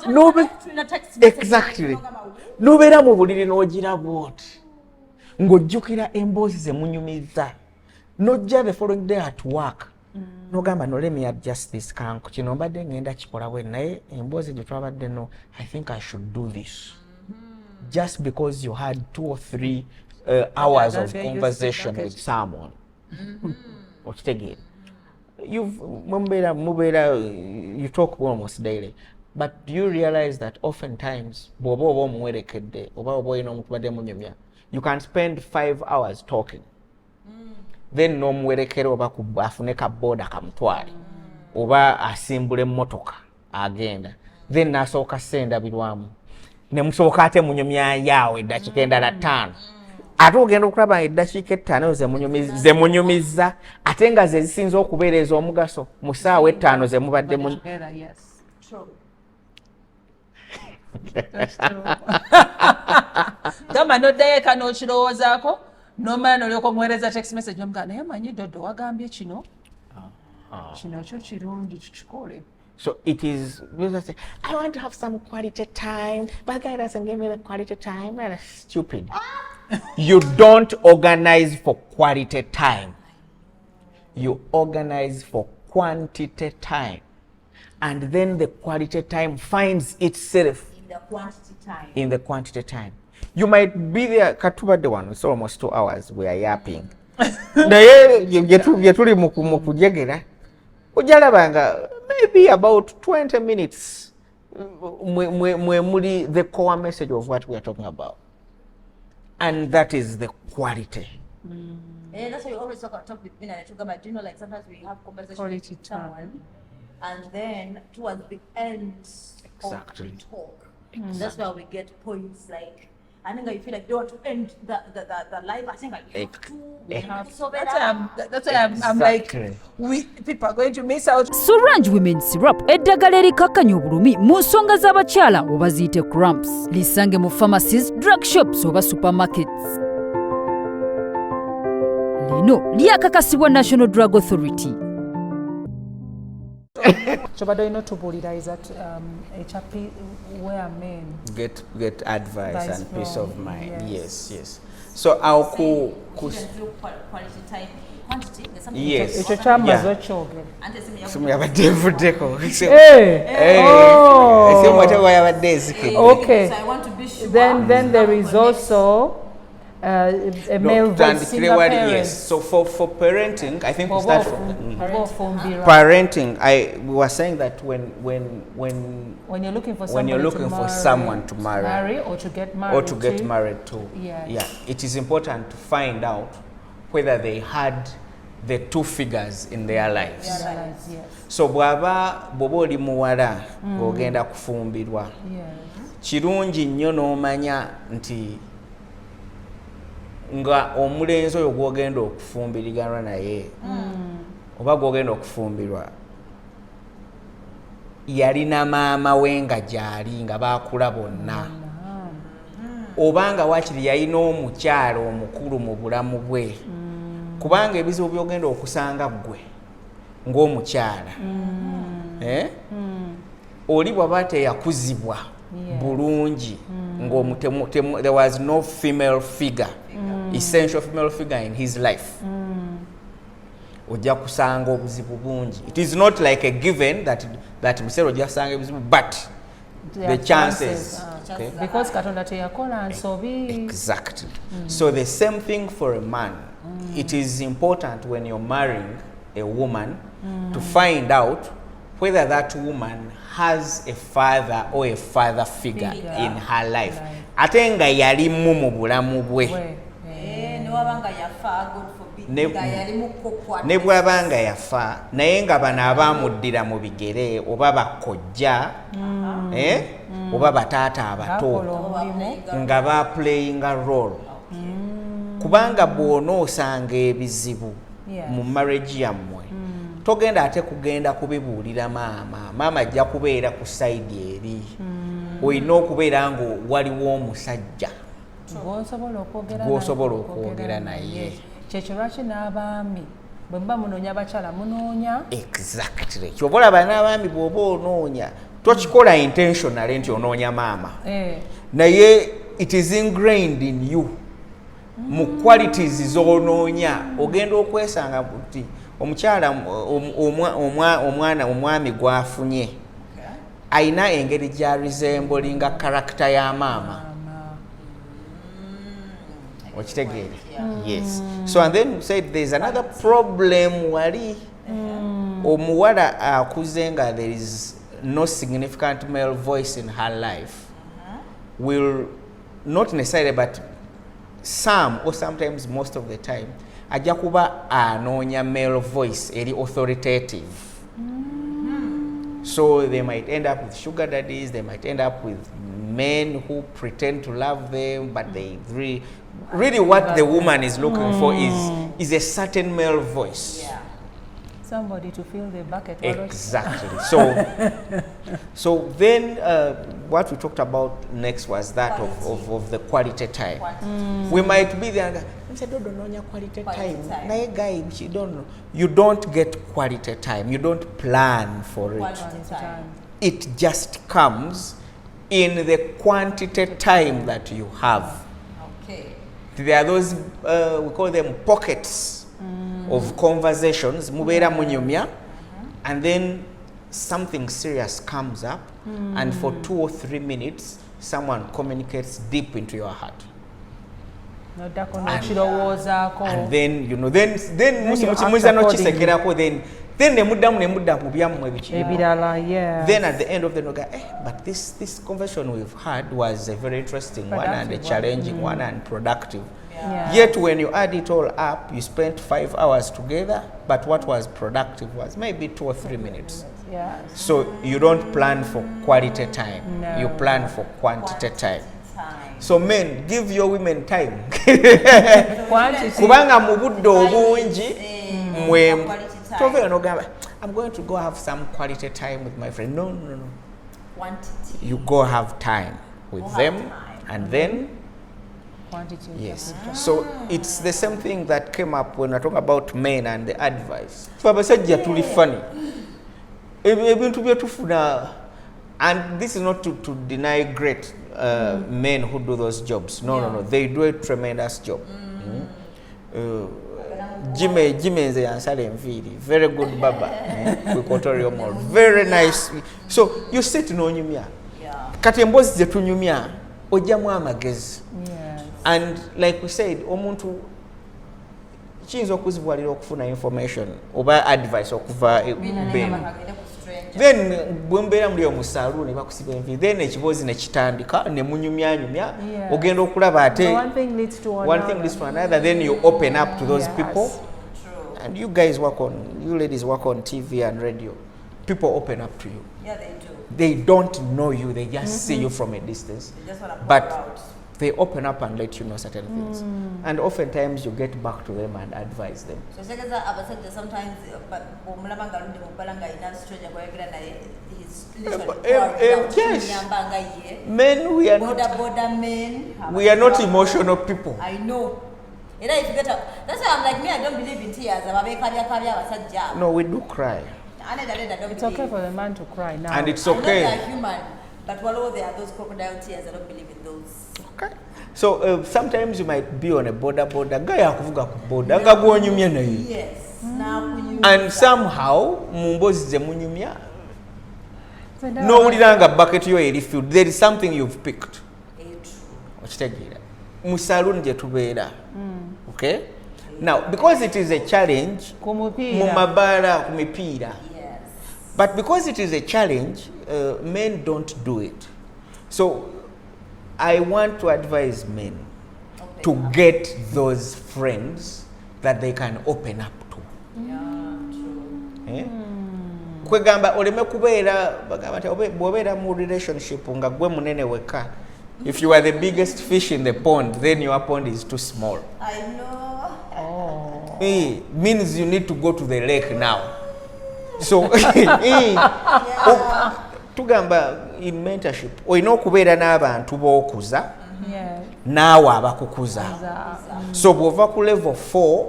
No exactly. No bera mu buliri no gira bot. Ngojjukira emboozi ze munyumiza. Not just the following day at work. No gamba no let me adjust this kanko kino mbadde ngenda kikola we naye emboozi gye twabadde no I think I should do this. Just because you had 2 or 3 hours of conversation with someone. Okitegeera. You talk almost daily. But do you realize that oftentimes you can spend 5 hours talking. Then no muwerekera oba afune ka boda kamutwale oba asimbule motoka agenda then nasooka senda bilwamu ne musooka ate munyumya yawe eddakiika endala 5 ate ogenda okulaba eddakiika 5 ze munyumiza ate nga ze zisinza okubeereza omugaso mu ssaawa 5 ze mubadde mu gamba noddayo eka n'okirowoozaako nomala nolyoka omuweereza text message omugana naye manyi Dodo wagambye kino kyo kirungi tukikole. So it is, I want to have some quality time, but the guy doesn't give me the quality time. That's stupid. You don't organize for quality time. You organize for quantity time. And then the quality time finds itself in the quantity time. You might be there, Katuba the one, it's almost 2 hours, we are yapping. Maybe about 20 minutes, the core message of what we are talking about. And that is the quality. And that's why you always talk with me and do you know, like sometimes we have conversation with someone, and then towards the end of the talk, that's where we get points like, I think I feel like they want to end the live. I think that's why I'm like, people are going to miss out. Sorange Women Syrup eddagala erikakkanya obulumi mu nsonga z'abakyala oba ziyite cramps. Lisange mu pharmacies, drug shops oba supermarkets. Lino lyakakasibwa National Drug Authority. Chobado inotubuulira is that HRP where men get advice and peace of mind. Yes. So our quality time quantity. Yes. Ekyo kyamaze okyogera. Okay. So I want to be sure. Then there is also a male voice single parent. Yes. So for parenting, I think we start from parenting. We were saying that when you're looking for someone to marry or to get married to, it is important to find out whether they had the 2 figures in their lives. Yes. So bw'oba oli muwala ng'ogenda kufumbirwa, kirungi nnyo n'omanya nti nga omulenzi oyo gw'ogenda okufumbiriganwa naye oba gw'ogenda okufumbirwa yalina maama we nga gy'ali nga baakula bonna, oba nga waakiri yalina omukyala omukulu mu bulamu bwe, kubanga ebizibu by'ogenda okusanga ggwe ng'omukyala oli bw'aba teyakuzibwa bulungi there was no female figure, essential female figure in his life. ojja kusanga obuzibu bungi. It is not like a given that musero ojja kusanga obuzibu, but the chances. Okay. Because Katonda teyakola nsobi. Exactly. So the same thing for a man. It is important when you're marrying a woman to find out whether that woman has a father or a father figure in her life. Ate nga yalimu mu bulamu bwe. Ne bw'aba nga yafa naye nga bano abaamuddira mu bigere oba bakojja oba bataata abato nga baplayinga role. Kubanga bw'onoosanga ebizibu mu marriage yammwe togenda ate kugenda kubibuulira maama ajja kubeera ku side eri. Olina okubeera nga waliwo omusajja gw'osobola okwogera naye. Kyekyo lwaki n'abaami bwe muba munoonya abakyala munoonya. Exactly. Ky'oba olaba n'abaami bw'oba onoonya tokikola intentionally nti onoonya maama. Naye it is ingrained in you. Mu qualities z'onoonya ogenda okwesanga nti omukyala omwami gwafunye ayina engeri gya resemblinga character ya maama. Okitegeere? Yes. So and then we said there's another problem wali omuwala akuze nga there is no significant male voice in her life will not necessarily but some or sometimes most of the time ajja kuba anoonya male voice eri authoritative. So they might end up with sugar daddies, they might end up with men who pretend to love them, but they really what the woman is looking for is a certain male voice. Yeah. Somebody to fill the bucket. Exactly. So then what we talked about next was that of the quality time. We might be there and say, don't know quality time. Nae guy, you don't know. You don't get quality time. You don't plan for it. It just comes in the quantity time that you have. Okay. There are those, we call them pockets of conversations, mubeera munyumya, and then something serious comes up, and for 2 or 3 minutes, someone communicates deep into your heart. And then, you know, then then ne muddamu mu byammwe ebirala. Then at the end of the day, but this conversation we've had was a very interesting one and a challenging one and productive. Yet when you add it all up, you spent 5 hours together, but what was productive was maybe 2 or 3 minutes. So you don't plan for quality time, you plan for quantity time. So men, give your women time. Kubanga mu budde obungi I'm going to go have some quality time with my friend. No. Quantity. You go have time with them and then quantity. Yes. So it's the same thing that came up when I talk about men and the advice. So Abasaja tuli funny. Ebintu byetufuna, and this is not to deny great men who do those jobs. No. They do a tremendous job. Jime nze yansala enviiri. Very good baba. Kwikotorio mall. Very nice. So you sit n'onyumya. Kati emboozi ze tunyumya ojjamu amagezi. And like we said, omuntu kiyinza okuzibwalira okufuna information oba advice okuva ben. Then bwe mbeera muli omu saloon ne bakusiba enviiri, then ekiboozi ne kitandika ne munyumyanyumya ogenda okulaba ate one thing leads to another, then you open up to those people. And you ladies work on TV and radio. People open up to you. Yeah, they do. They don't know you, they just see you from a distance. They just want to but they open up and let you know certain things. And oftentimes you get back to them and advise them. So sometimes yes. Men, we are not emotional people. I know. That's why I'm like, me, I don't believe in tears. No, we do cry. It's okay for the man to cry now. And it's okay. I know they are human, but while there are those crocodile tears, I don't believe in those. Okay. So sometimes you might be on a border. Guy akuvuga ku border nga gwonyumye naye. Yes. and somehow mumbozi ze munyumya n'owulira nga bucket yo eri filled, there is something you've picked. Okitegeera mu saloon gye tubeera. Okay, now because it is a challenge mu mabaala ku mipiira, but because it is a challenge, men don't do it. So I want to advise men to get those friends that they can open up to. Kwegamba oleme kubeera bagamba nti bw'obeera mu relationship nga gwe munene weka, if you are the biggest fish in the pond, then your pond is too small. I know. It means you need to go to the lake now. So tugamba in mentorship olina okubeera n'abantu b'okuza naawe abakukuza. So bw'ova ku level 4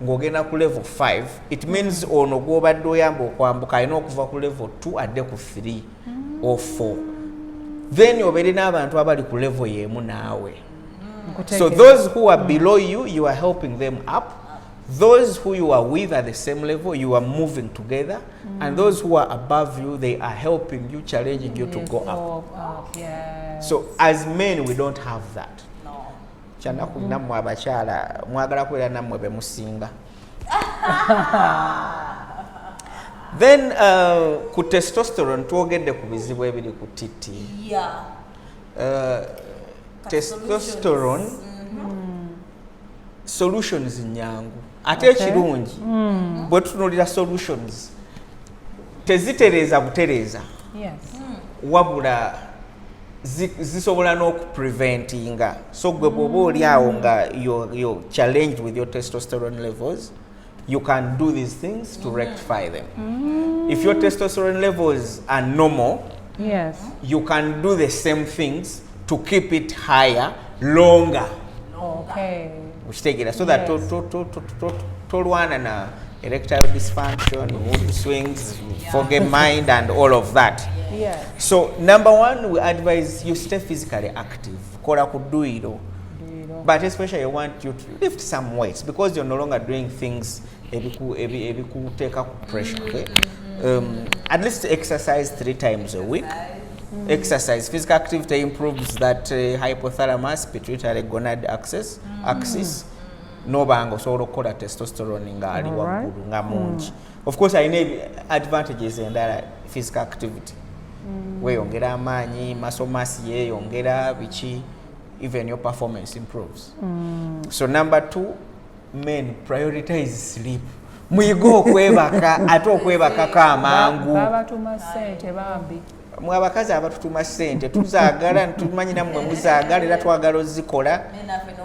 ng'ogenda ku level 5, it means ono gw'obadde oyamba okwambuka alina okuva ku level 2 adde ku 3 or 4. Then obeere n'abantu abali ku level y'emu naawe. So those who are below you, you are helping them up. Those who you are with at the same level, you are moving together. And those who are above you, they are helping you, challenging you to go up. So as men, we don't have that. Chanaku namwe abakyala mwagala kubeera nammwe be musinga. Then ku testosterone twogedde ku bizibu ebiri ku titi. Testosterone solutions nyangu ate ekirungi bwe tutunulira solutions tezitereeza butereeza wabula zisobola n'okupreventinga. So gwe bw'oba oli awo nga you're challenged with your testosterone levels, you can do these things to rectify them. If your testosterone levels are normal, you can do the same things to keep it higher longer. So that tolwana na erectile dysfunction, mood swings, foggy mind, and all of that. So number one, we advise you stay physically active. Kola kuduiro. But especially I want you to lift some weights because you're no longer doing things ebiku take up pressure. Okay? At least exercise 3 times a week. Exercise, physical activity improves that hypothalamus pituitary gonad axis. No bango so kola testosterone nga ali waggulu nga mungi. Of course I need advantages in that physical activity. Weyongera amaanyi, muscle mass yeyongera bichi, even your performance improves. So number 2, men prioritize sleep. Muyigo okwebaka ate okwebaka kamangu. Babatuma sente bambi. Mwe abakazi abatutuma sente tuzaagala tumanyi nammwe muzaagala era twagala ozikola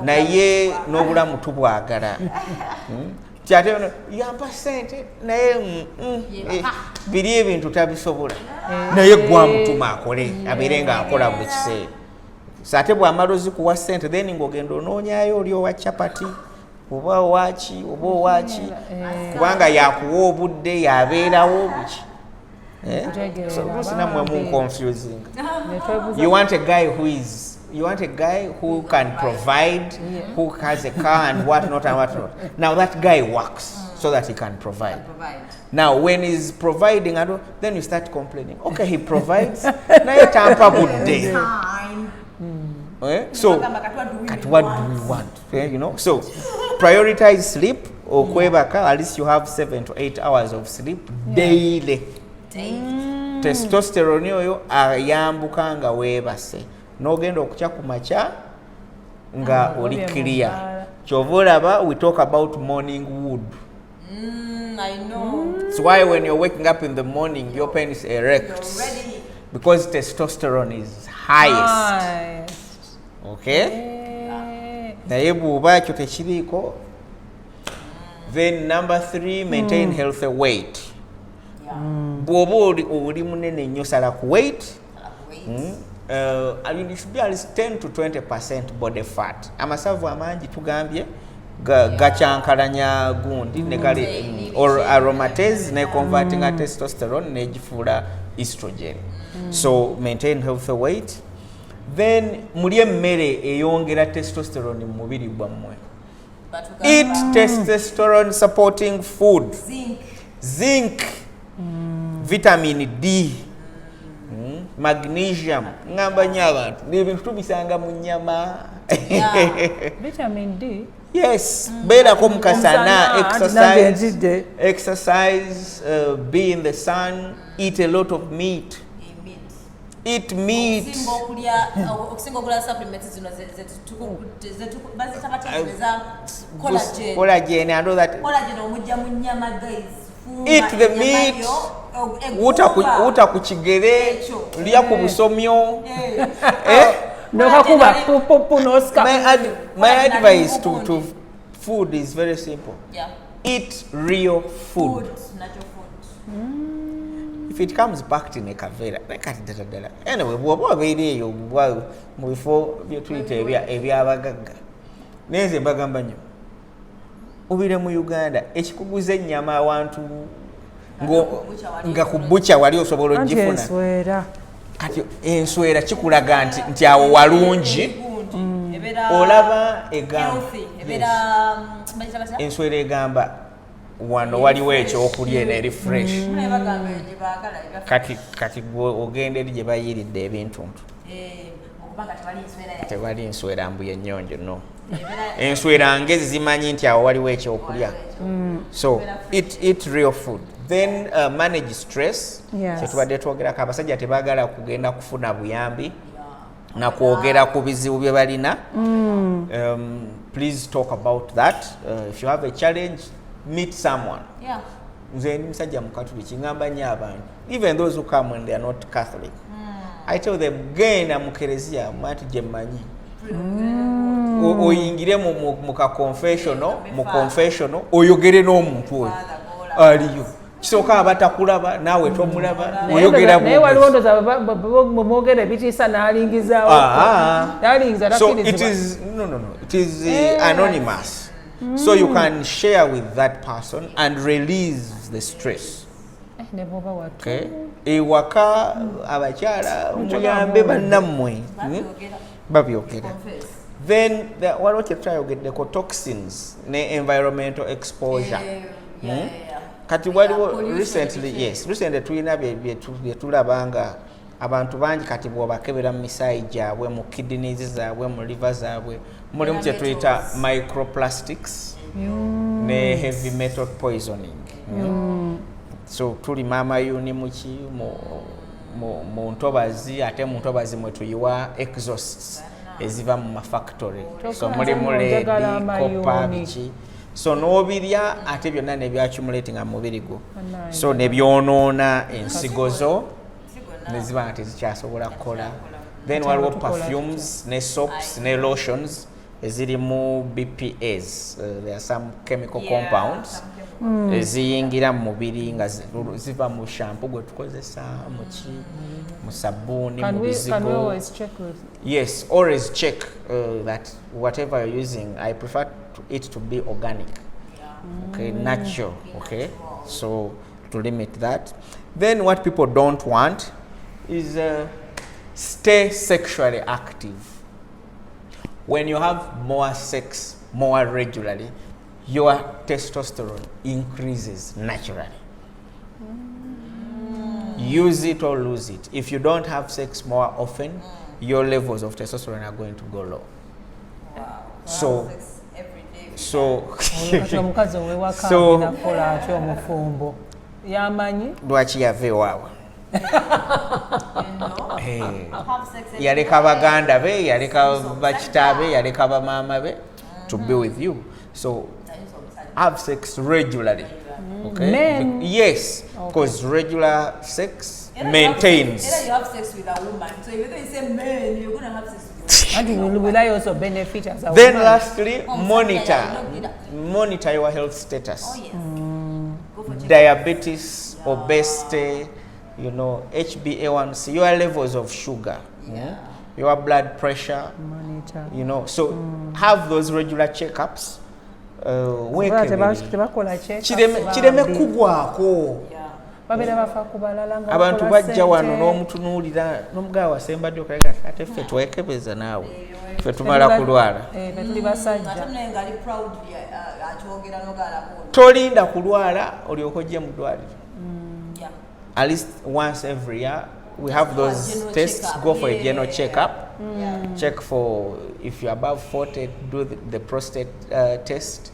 naye n'obulamu tubwagala. Kyate yampa sente naye biri ebintu tabisobola naye gwamutuma akole abeere nga akola buli kiseera. So ate bw'amala ozikuwa sente then ng'ogenda onoonyayo oli owa chapati oba owaki kubanga yakuwa obudde yabeerawo biki. So confusing. You want a guy who can provide, who has a car and whatnot and whatnot. Now that guy works so that he can provide. Now when he's providing, then you start complaining. Okay, he provides. Now tampa good day. So what do we want? You know. So prioritize sleep. Or at least you have 7 to 8 hours of sleep daily. Testosterone oyo ayambuka nga weebase n'ogenda okukya ku makya nga oli clear. Kyova olaba we talk about morning wood. I know. That's why when you're waking up in the morning your penis erects because testosterone is highest. Okay? Naye bw'oba ekyo tekiriiko. Then number 3, maintain healthy weight. Bw'oba oli munene nnyo sala ku weight. You should be at least 10 to 20% body fat. Amasavu amangi tugambye gacyankalanya gundi ne gali or aromatase ne converting testosterone ne gifuula estrogen. So maintain healthy weight. Then mulye emmere eyongera testosterone mu mubiri gwammwe. Eat testosterone supporting food. Zinc. Vitamin D. Magnesium. Ngamba nyabantu n'ebintu tubisanga mu nyama. Vitamin D. Yes, beera ko mukasana, exercise, be in the sun, eat a lot of meat. Eat meat. Collagen, I know that. Eat the meat. Uta kuchigere, lia ku busomyo. My advice to food is very simple. Yeah. Eat real food. Natural food. If it comes back in a kavera, anyway, what we do, before you tweet ebyabagaga. Neze bagamba nnyo. Ubire mu Uganda, ekikuguze ennyama abantu nga ku butcher wali osobola ogifuna. Kati enswera kikulaga nti awo walungi. Olaba egamba enswera egamba wano waliwo ekyokulya eri fresh. Kati ogenda eri gye bayiridde ebintuntu tewali enswera mbu yennyonjo no. Enswera ngezi zimanyi nti awo waliwo ekyokulya. So eat real food. Then manage stress. Kyetubadde twogerako abasajja tebaagala kugenda kufuna buyambi na kwogera ku bizibu bye balina. Please talk about that. If you have a challenge, meet someone. Nze ndi musajja mukatuliki ngamba nnyo abantu, even those who come when they are not Catholic. I tell them, genda mu kereziya mwati gye mmanyi. Oyingire mu confessional oyogere n'omuntu oyo aliyo. Kisooka abatakulaba naawe tomulaba oyogera naye waliwo ndoza mwogera ebitiisa n'alingizaalingiza. So it is it is anonymous. So you can share with that person and release the stress. Okay. Ewaka abakyala muyambe bannammwe babyogera. Then waliwo kyetutayogeddeko toxins ne environmental exposure. Kati waliwo recently tulina bye tulabanga abantu bangi kati bw'obakebera mu misaayi gyabwe mu kidneys zaabwe mu liver zaabwe mulimu kye tuyita microplastics ne heavy metal poisoning. So tuli mamayuni muki mu ntobazi, ate mu ntobazi mwe tuyiwa exhausts eziva mu mafactory. So mulimu leedi, copper, biki. So n'obirya ate byonna ne byaccumulating mu mubiri gwo. So ne byonoona ensigo zo ne ziba nti zikyasobola kukola. Then waliwo perfumes ne soaps ne lotions ezirimu BPAs. There are some chemical compounds eziyingira mu mubiri nga ziva mu shampoo gwe tukozesa mu sabbuuni mu bizigo. Yes, always check that whatever you're using, I prefer it to be organic. Okay, natural. Okay, so to limit that. Then what people don't want is stay sexually active. When you have more sex more regularly, your testosterone increases naturally. Use it or lose it. If you don't have sex more often, your levels of testosterone are going to go low. So lwaki yava ewaabwe yaleka baganda be, yaleka bakitaabe, yaleka bamaama be to be with you. So have sex regularly. Okay? Men? Yes, because regular sex maintains. You have sex with a woman, so even though you say men, you're going to have sex with will I also benefit as a woman? Then lastly, monitor your health status. Oh, yes. Diabetes, obesity, HbA1c, your levels of sugar, your blood pressure, monitor. So have those regular checkups. Kireme kugwako. babeera bafa ku balala nga abantu bakola bajja wano ssente. n'omutunuulira n'omugaawo asembadde okalaga ate ffe twekebeza naawe ffe tumala kulwala. Ffe tuli basajja. ate naye ngaali proudly akyogera n'ogalako. Tolinda kulwala olyoke ojje mu ddwaliro. Yeah. At least once every year we have those General tests. checkup. Go for a Yeah. general checkup. Yeah. Check for if you're above 40, do the prostate test.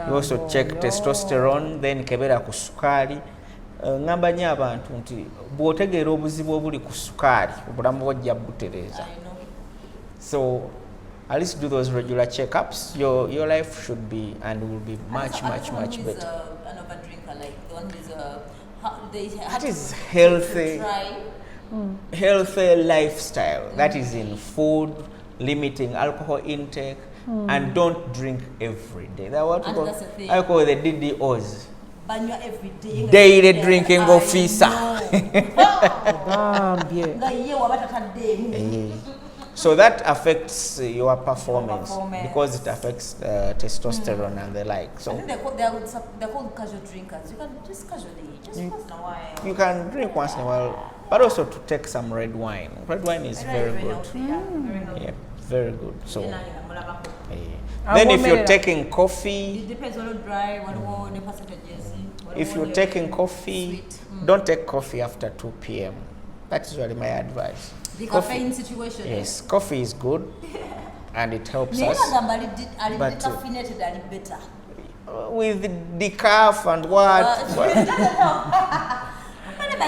You also check testosterone, then kebera ku sukaali. Ngamba nnyo abantu nti bw'otegeera obuzibu obuli ku sukaali obulamu bwojja butereeza. So at least do those regular checkups. Your life should be and will be much better. An overdrinker, like the one who's That is healthy. Healthy lifestyle. That is in food, limiting alcohol intake, and don't drink every day. That what And that's the thing. I call the DDOs. banywa every day. Daily drinking officer. Bambye. Nga ye waba tataddeemu. So that affects your performance Performance. because it affects testosterone and the like. I So think they're called casual drinkers. You can just casually, just once in a while. you can drink once in a while, but also to take some red wine. Red wine is very good. Healthy, yeah. Very healthy. Yeah, very good. So. Then mulabako. Then if you're taking coffee, It depends on the dry, what the percentages. if you're taking coffee, don't take coffee after 2 p.m. That's usually my advice. The caffeine situation. Yes, coffee is good and it helps Naye us. bagamba ali But, decaffeinated ali better. With the decaf and what?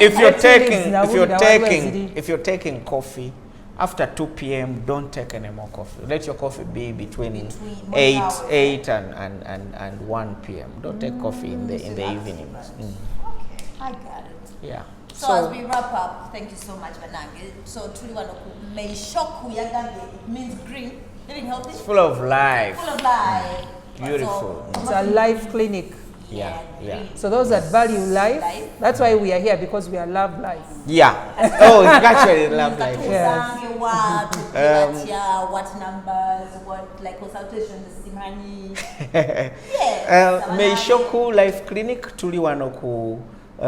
If If you're taking coffee after 2 p.m., don't take any more coffee. Let your coffee be between 8 and 1 p.m. Don't take coffee in the evenings. I got it. Yeah. So as we wrap up, thank you so much, Banange. So tuli wano ku Meishoku yagambe, it means green, living healthy, Full of life. full of life. Beautiful. So, It's a life clinic. Yeah. So those that value life, that's why we are here, because we are love life. Yeah. Oh, it's actually love life. Tusange watu, kibatia, what numbers, what like consultations, simani. Yes. Meishoku Life Clinic tuli wano ku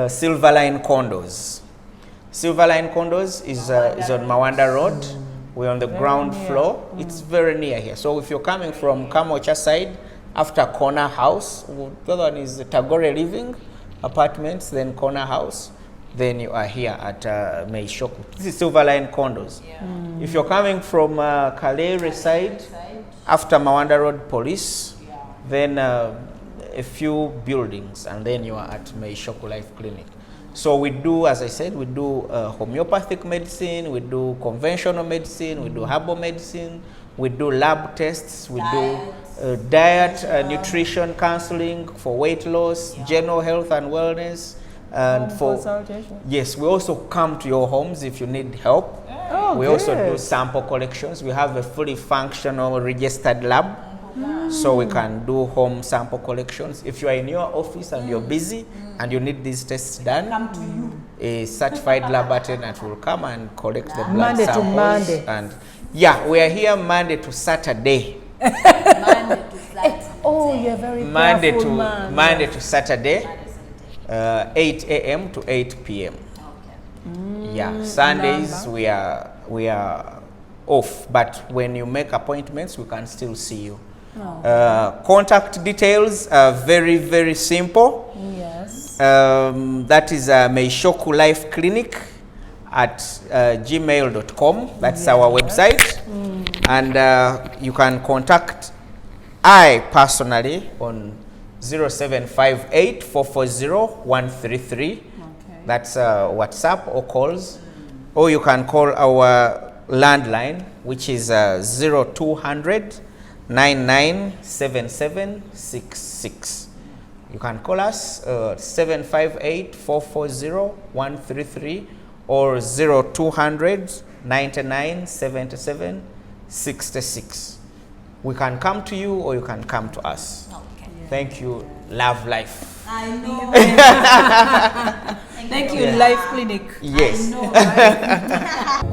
Silverline Condos. Silverline Condos is on Mawanda Road. We're on the ground floor. It's very near here. So if you're coming from Kamocha side, after Corner House, the other one is Tagore Living Apartments, then Corner House, then you are here at Meishoku. This is Silverline Condos. If you're coming from Kalere side, after Mawanda Road Police, then a few buildings, and then you are at Meishoku Life Clinic. So we do, as I said, we do homeopathic medicine, we do conventional medicine, we do herbal medicine, we do lab tests, we do diet, nutrition counseling for weight loss, general health and wellness, and for Consultation. yes, we also come to your homes if you need help. We also do sample collections. We have a fully functional registered lab. So we can do home sample collections. If you are in your office and you're busy and you need these tests done, Come to you. a certified lab attendant will come and collect the blood Monday to samples. Monday. And yeah, we are here Monday to Saturday. Monday to Saturday. Oh, you're very Monday powerful to man. Monday to Saturday, 8 a.m. to 8 p.m. Okay. Yeah, Sundays we are off, but when you make appointments, we can still see you. Contact details are very, very simple. Yes. That is Meishoku Life Clinic at gmail.com. That's our website. And you can contact I personally on 0758 440 133. Okay. That's WhatsApp or calls. Or you can call our landline, which is 0200 997766. You can call us 758 440 133 or 0200 9977 66. We can come to you or you can come to us. Okay. Thank you. Love life. I know. Thank you, Life Clinic. Yes. I know, right?